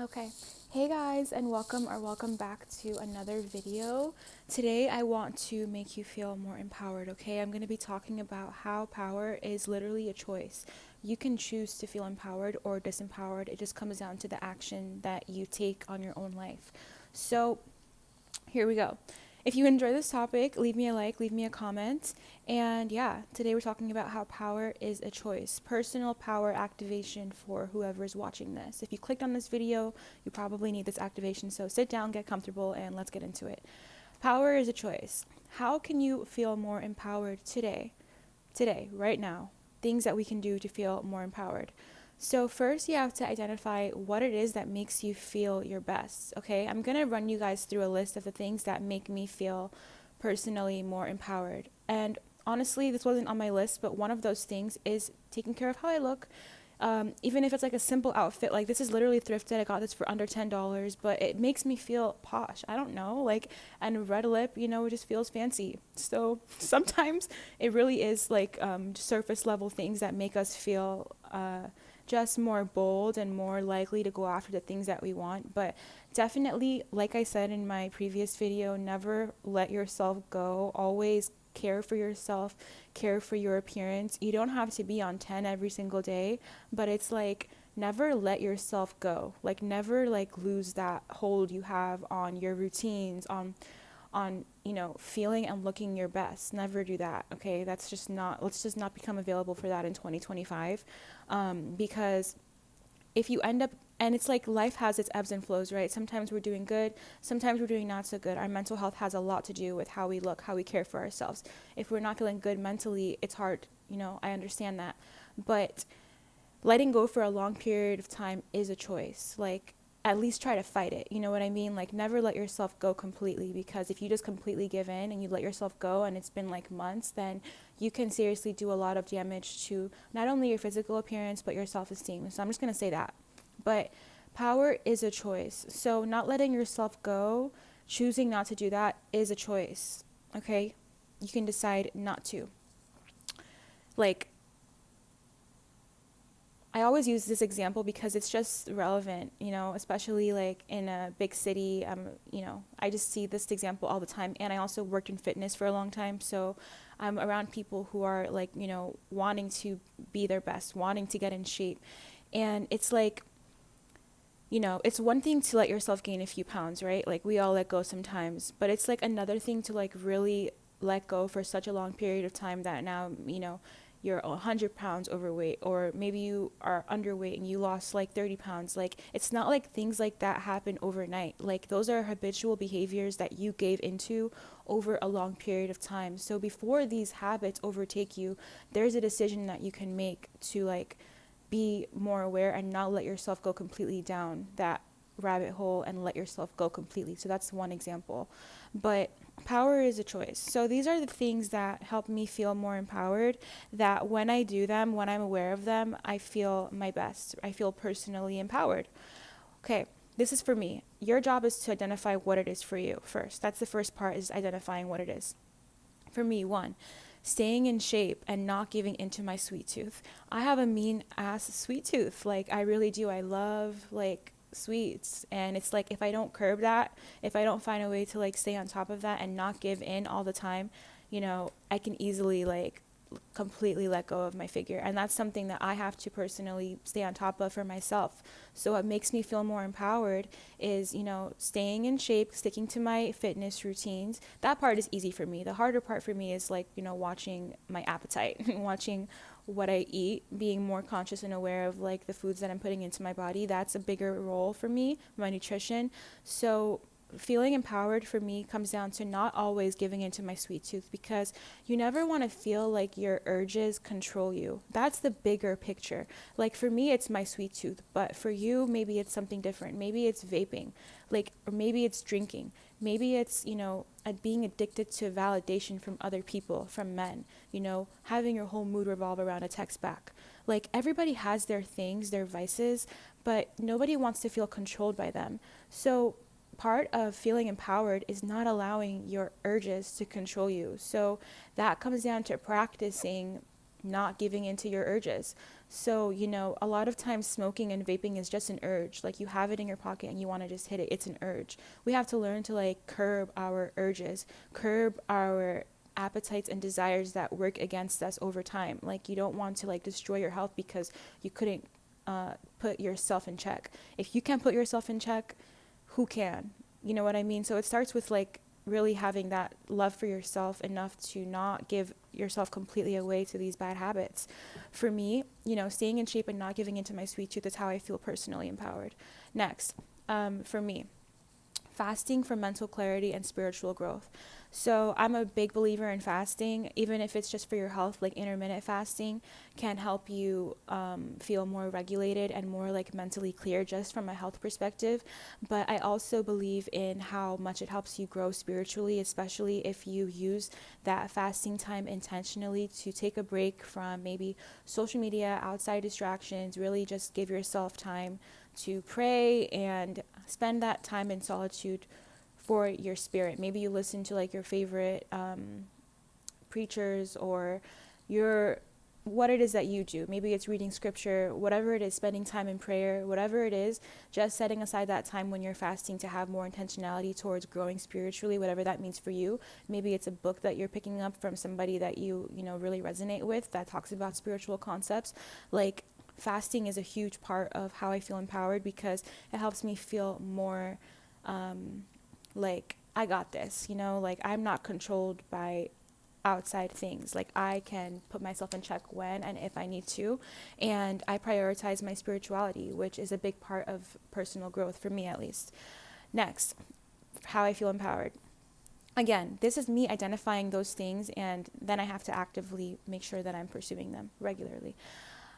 Okay. Hey guys, and welcome back to another video. Today I want to make you feel more empowered, okay? I'm going to be talking about how power is literally a choice. You can choose to feel empowered or disempowered. It just comes down to the action that you take on your own life. So, here we go. If you enjoy this topic, leave me a like, leave me a comment. And yeah, today we're talking about how power is a choice. Personal power activation for whoever is watching this. If you clicked on this video, you probably need this activation. So sit down, get comfortable, and let's get into it. Power is a choice. How can you feel more empowered today? Today, right now. Things that we can do to feel more empowered. So first you have to identify what it is that makes you feel your best, okay? I'm going to run you guys through a list of the things that make me feel personally more empowered. And honestly, this wasn't on my list, but one of those things is taking care of how I look. Even if it's like a simple outfit, like this is literally thrifted. I got this for under $10, but it makes me feel posh. I don't know, like, and red lip, it just feels fancy. So sometimes it really is like surface level things that make us feel just more bold and more likely to go after the things that we want. But definitely, like I said in my previous video, never let yourself go. Always care for yourself, care for your appearance. You don't have to be on 10 every single day, but it's like never let yourself go. Like never like lose that hold you have on your routines, on feeling and looking your best. Never do that, okay? That's just not, let's just not become available for that in 2025, because if you end up, and it's like life has its ebbs and flows, right? Sometimes we're doing good, sometimes we're doing not so good. Our mental health has a lot to do with how we look, how we care for ourselves. If we're not feeling good mentally, it's hard, I understand that. But letting go for a long period of time is a choice. Like, at least try to fight it. You know what I mean? Like, never let yourself go completely, because if you just completely give in and you let yourself go and it's been like months, then you can seriously do a lot of damage to not only your physical appearance but your self-esteem. So I'm just going to say that. But power is a choice. So not letting yourself go, choosing not to do that is a choice. Okay? You can decide not to. Like, I always use this example because it's just relevant, especially like in a big city. I just see this example all the time. And I also worked in fitness for a long time. So I'm around people who are like, wanting to be their best, wanting to get in shape. And it's like, it's one thing to let yourself gain a few pounds, right? Like we all let go sometimes. But it's like another thing to like really let go for such a long period of time that now, you're 100 pounds overweight, or maybe you are underweight and you lost like 30 pounds. Like, it's not like things like that happen overnight. Like, those are habitual behaviors that you gave into over a long period of time. So before these habits overtake you, there's a decision that you can make to like be more aware and not let yourself go completely down that rabbit hole and let yourself go completely. So that's one example. But power is a choice. So these are the things that help me feel more empowered, that when I do them, when I'm aware of them, I feel my best. I feel personally empowered. Okay, this is for me. Your job is to identify what it is for you first. That's the first part, is identifying what it is. For me, one, staying in shape and not giving into my sweet tooth. I have a mean ass sweet tooth. Like, I really do. I love like sweets, and it's like if I don't curb that, if I don't find a way to like stay on top of that and not give in all the time, I can easily like completely let go of my figure. And that's something that I have to personally stay on top of for myself. So what makes me feel more empowered is, staying in shape, sticking to my fitness routines. That part is easy for me. The harder part for me is like, watching my appetite, watching what I eat, being more conscious and aware of like the foods that I'm putting into my body. That's a bigger role for me, my nutrition. So feeling empowered for me comes down to not always giving into my sweet tooth, because you never want to feel like your urges control you. That's the bigger picture. Like for me, it's my sweet tooth, but for you, maybe it's something different. Maybe it's vaping, like, or maybe it's drinking. Maybe it's, being addicted to validation from other people, from men, having your whole mood revolve around a text back. Like, everybody has their things, their vices, but nobody wants to feel controlled by them. So part of feeling empowered is not allowing your urges to control you. So that comes down to practicing not giving into your urges. So, a lot of times smoking and vaping is just an urge. Like, you have it in your pocket and you want to just hit it. It's an urge. We have to learn to like curb our urges, curb our appetites and desires that work against us over time. Like, you don't want to like destroy your health because you couldn't put yourself in check. If you can't put yourself in check, who can? You know what I mean? So it starts with like really having that love for yourself enough to not give yourself completely away to these bad habits. For me, staying in shape and not giving into my sweet tooth is how I feel personally empowered. Next, for me, fasting for mental clarity and spiritual growth. So I'm a big believer in fasting, even if it's just for your health. Like, intermittent fasting can help you feel more regulated and more like mentally clear just from a health perspective. But I also believe in how much it helps you grow spiritually, especially if you use that fasting time intentionally to take a break from maybe social media, outside distractions, really just give yourself time to pray and spend that time in solitude for your spirit. Maybe you listen to like your favorite preachers, or your what it is that you do. Maybe it's reading scripture, whatever it is, spending time in prayer, whatever it is, just setting aside that time when you're fasting to have more intentionality towards growing spiritually, whatever that means for you. Maybe it's a book that you're picking up from somebody that you really resonate with that talks about spiritual concepts. Like, fasting is a huge part of how I feel empowered because it helps me feel more like I got this, like I'm not controlled by outside things. Like, I can put myself in check when and if I need to, and I prioritize my spirituality, which is a big part of personal growth for me, at least. Next, how I feel empowered. Again, this is me identifying those things, and then I have to actively make sure that I'm pursuing them regularly.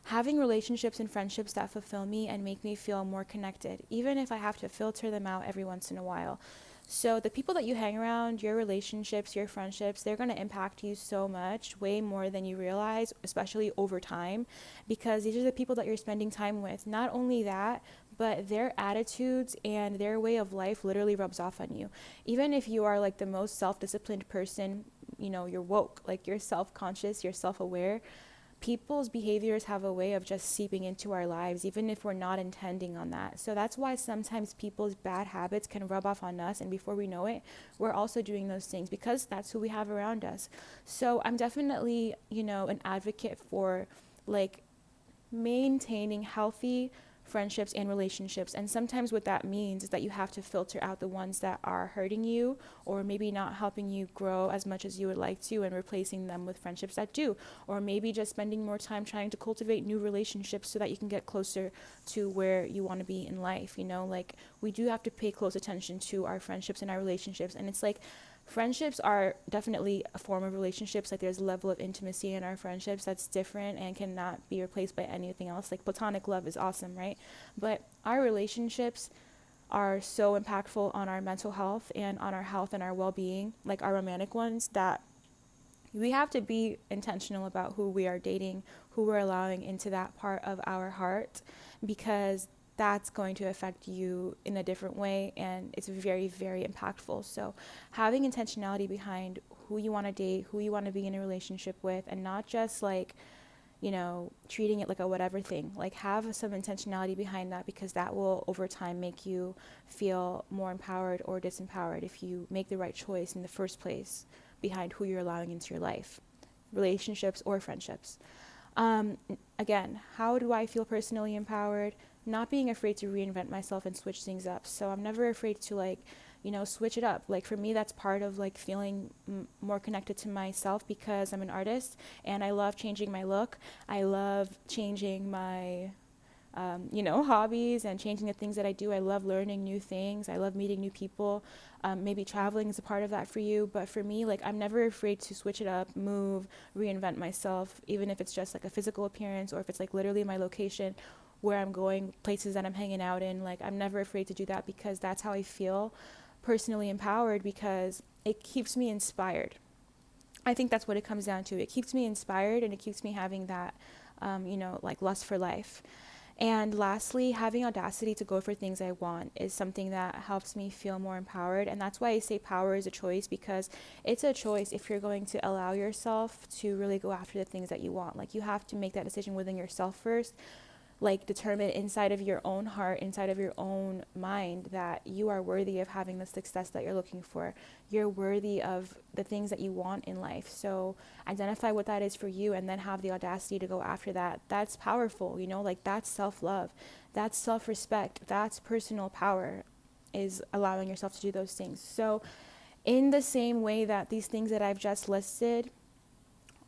Having relationships and friendships that fulfill me and make me feel more connected, even if I have to filter them out every once in a while. So the people that you hang around, your relationships, your friendships, they're going to impact you so much, way more than you realize, especially over time, because these are the people that you're spending time with. Not only that, but their attitudes and their way of life literally rubs off on you. Even if you are like the most self-disciplined person, you're woke, like you're self-conscious, you're self-aware, people's behaviors have a way of just seeping into our lives, even if we're not intending on that. So that's why sometimes people's bad habits can rub off on us, and before we know it, we're also doing those things because that's who we have around us. So I'm definitely, an advocate for like maintaining healthy friendships and relationships. And sometimes what that means is that you have to filter out the ones that are hurting you or maybe not helping you grow as much as you would like to, and replacing them with friendships that do. Or maybe just spending more time trying to cultivate new relationships so that you can get closer to where you want to be in life. Like, we do have to pay close attention to our friendships and our relationships. And it's like, friendships are definitely a form of relationships. Like, there's a level of intimacy in our friendships that's different and cannot be replaced by anything else. Like, platonic love is awesome, right? But our relationships are so impactful on our mental health and on our health and our well-being, like our romantic ones, that we have to be intentional about who we are dating, who we're allowing into that part of our heart, because that's going to affect you in a different way, and it's very, very impactful. So having intentionality behind who you want to date, who you want to be in a relationship with, and not just like, treating it like a whatever thing. Like, have some intentionality behind that, because that will over time make you feel more empowered or disempowered if you make the right choice in the first place behind who you're allowing into your life, relationships or friendships. Again, how do I feel personally empowered? Not being afraid to reinvent myself and switch things up. So I'm never afraid to switch it up. Like, for me, that's part of like feeling more connected to myself, because I'm an artist and I love changing my look. I love changing my hobbies and changing the things that I do. I love learning new things. I love meeting new people. Maybe traveling is a part of that for you. But for me, like, I'm never afraid to switch it up, move, reinvent myself, even if it's just like a physical appearance, or if it's like literally my location, where I'm going, places that I'm hanging out in. Like, I'm never afraid to do that, because that's how I feel personally empowered, because it keeps me inspired. I think that's what it comes down to. It keeps me inspired, and it keeps me having that, like, lust for life. And lastly, having audacity to go for things I want is something that helps me feel more empowered. And that's why I say power is a choice, because it's a choice if you're going to allow yourself to really go after the things that you want. Like, you have to make that decision within yourself first, like determine inside of your own heart, inside of your own mind, that you are worthy of having the success that you're looking for. You're worthy of the things that you want in life. So identify what that is for you, and then have the audacity to go after that. That's powerful, you know, like that's self-love, that's self-respect, that's personal power, is allowing yourself to do those things. So in the same way that these things that I've just listed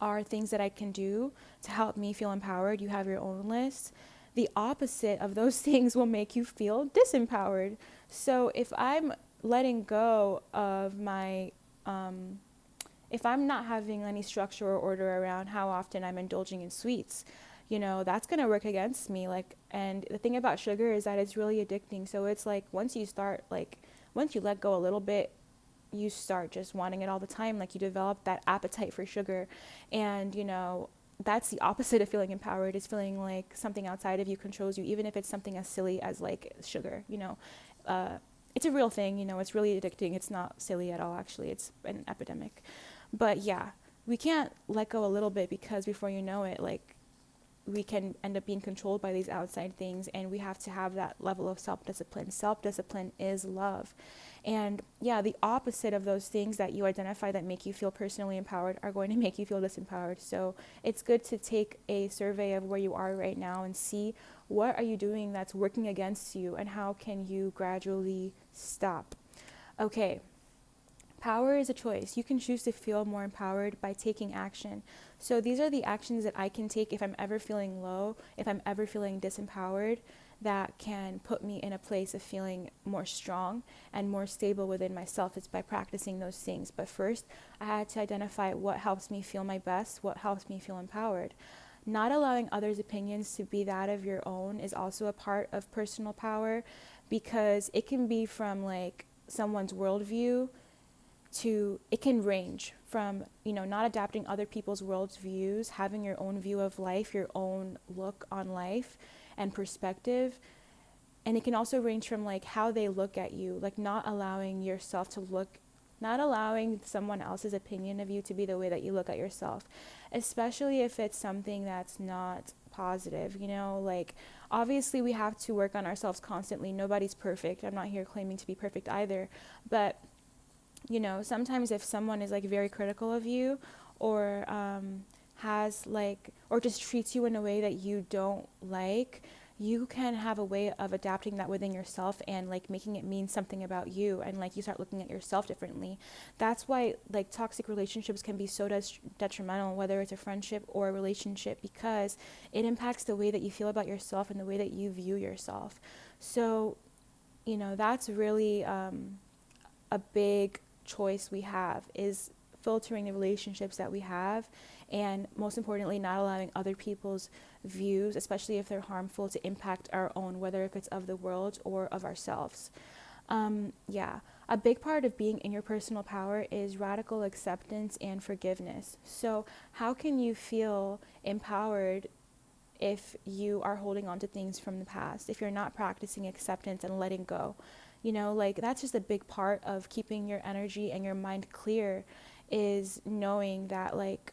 are things that I can do to help me feel empowered, you have your own list. The opposite of those things will make you feel disempowered. So if I'm letting go of my, if I'm not having any structure or order around how often I'm indulging in sweets, you know, that's going to work against me. Like, and the thing about sugar is that it's really addicting. So it's like, once you start, like, once you let go a little bit, you start just wanting it all the time. Like, you develop that appetite for sugar. And, you know, that's the opposite of feeling empowered, is feeling like something outside of you controls you, even if it's something as silly as like sugar, you know. It's a real thing, you know, it's really addicting. It's not silly at all, actually. It's an epidemic. But yeah, we can't let go a little bit, because before you know it, like, we can end up being controlled by these outside things, and we have to have that level of self-discipline. Self-discipline is love. And yeah, the opposite of those things that you identify that make you feel personally empowered are going to make you feel disempowered. So it's good to take a survey of where you are right now and see what are you doing that's working against you, and how can you gradually stop. Okay, power is a choice. You can choose to feel more empowered by taking action. So these are the actions that I can take if I'm ever feeling low, if I'm ever feeling disempowered, that can put me in a place of feeling more strong and more stable within myself. It's by practicing those things. But first, I had to identify what helps me feel my best, what helps me feel empowered. Not allowing others' opinions to be that of your own is also a part of personal power, because it can be from like someone's worldview to, it can range from, you know, not adapting other people's world's views, having your own view of life, your own look on life and perspective. And it can also range from like how they look at you, like not allowing yourself to look, not allowing someone else's opinion of you to be the way that you look at yourself, especially if it's something that's not positive, you know. Like, obviously we have to work on ourselves constantly. Nobody's perfect. I'm not here claiming to be perfect either, but you know, sometimes if someone is like very critical of you, or has like, or just treats you in a way that you don't like, you can have a way of adapting that within yourself, and like making it mean something about you, and like you start looking at yourself differently. That's why like toxic relationships can be so detrimental, whether it's a friendship or a relationship, because it impacts the way that you feel about yourself and the way that you view yourself. So, you know, that's really a big choice we have, is filtering the relationships that we have, and most importantly, not allowing other people's views, especially if they're harmful, to impact our own, whether if it's of the world or of ourselves. Yeah, a big part of being in your personal power is radical acceptance and forgiveness. So how can you feel empowered if you are holding on to things from the past, if you're not practicing acceptance and letting go? You know, like, that's just a big part of keeping your energy and your mind clear, is knowing that like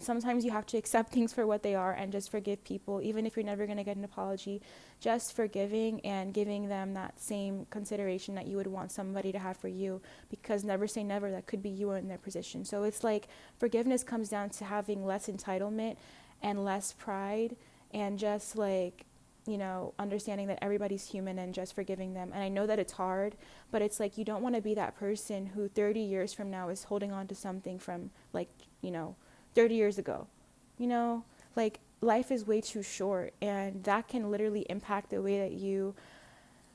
sometimes you have to accept things for what they are and just forgive people, even if you're never going to get an apology. Just forgiving and giving them that same consideration that you would want somebody to have for you, because never say never, that could be you in their position. So it's like forgiveness comes down to having less entitlement and less pride, and just like, you know, understanding that everybody's human and just forgiving them. And I know that it's hard, but it's like, you don't want to be that person who 30 years from now is holding on to something from like, you know, 30 years ago. You know, like, life is way too short, and that can literally impact the way that you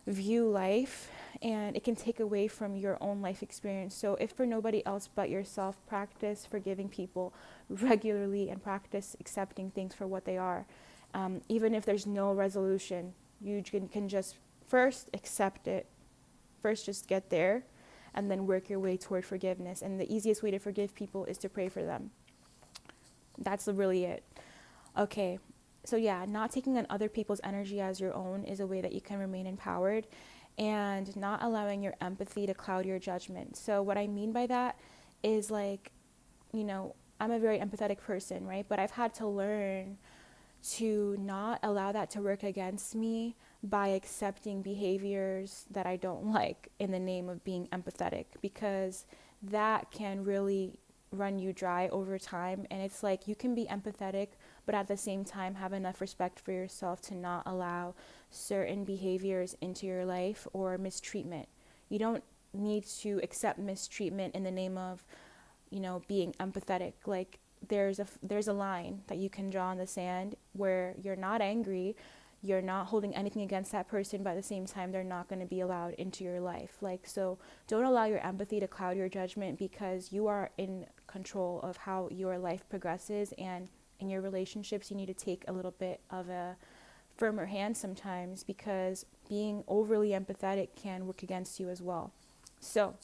view life, and it can take away from your own life experience. So if for nobody else but yourself, practice forgiving people regularly, and practice accepting things for what they are. Even if there's no resolution, you can just first accept it, first just get there, and then work your way toward forgiveness. And the easiest way to forgive people is to pray for them. That's really it. Okay, So yeah, not taking on other people's energy as your own is a way that you can remain empowered, and not allowing your empathy to cloud your judgment. So what I mean by that is like, I'm a very empathetic person, right? But I've had to learn to not allow that to work against me by accepting behaviors that I don't like in the name of being empathetic, because that can really run you dry over time. And it's like you can be empathetic, but at the same time have enough respect for yourself to not allow certain behaviors into your life or mistreatment. You don't need to accept mistreatment in the name of, being empathetic. Like there's a line that you can draw in the sand where you're not angry, you're not holding anything against that person, but at the same time they're not going to be allowed into your life. Like, so don't allow your empathy to cloud your judgment, because you are in control of how your life progresses. And in your relationships, you need to take a little bit of a firmer hand sometimes, because being overly empathetic can work against you as well. So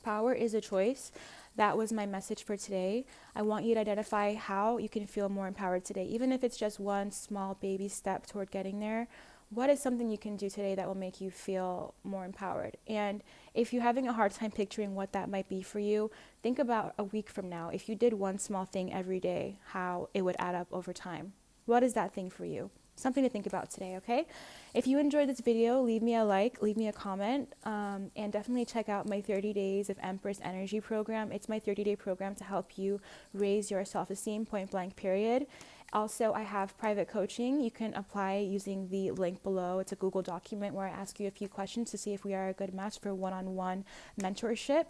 power is a choice. That was my message for today. I want you to identify how you can feel more empowered today, even if it's just one small baby step toward getting there. What is something you can do today that will make you feel more empowered? And if you're having a hard time picturing what that might be for you, think about a week from now. If you did one small thing every day, how it would add up over time. What is that thing for you? Something to think about today, okay? If you enjoyed this video, leave me a like, leave me a comment, and definitely check out my 30 Days of Empress Energy program. It's my 30-day program to help you raise your self-esteem, point blank, period. Also, I have private coaching. You can apply using the link below. It's a Google document where I ask you a few questions to see if we are a good match for one-on-one mentorship.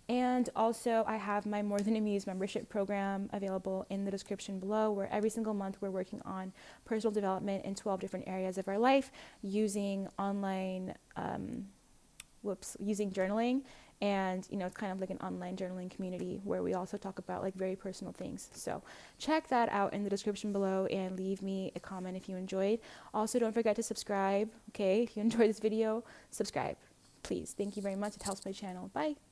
And also, I have my More Than Amused membership program available in the description below, where every single month we're working on personal development in 12 different areas of our life using online, using journaling. And, it's kind of like an online journaling community where we also talk about like very personal things. So check that out in the description below and leave me a comment if you enjoyed. Also, don't forget to subscribe, okay? If you enjoyed this video, subscribe, please. Thank you very much. It helps my channel. Bye.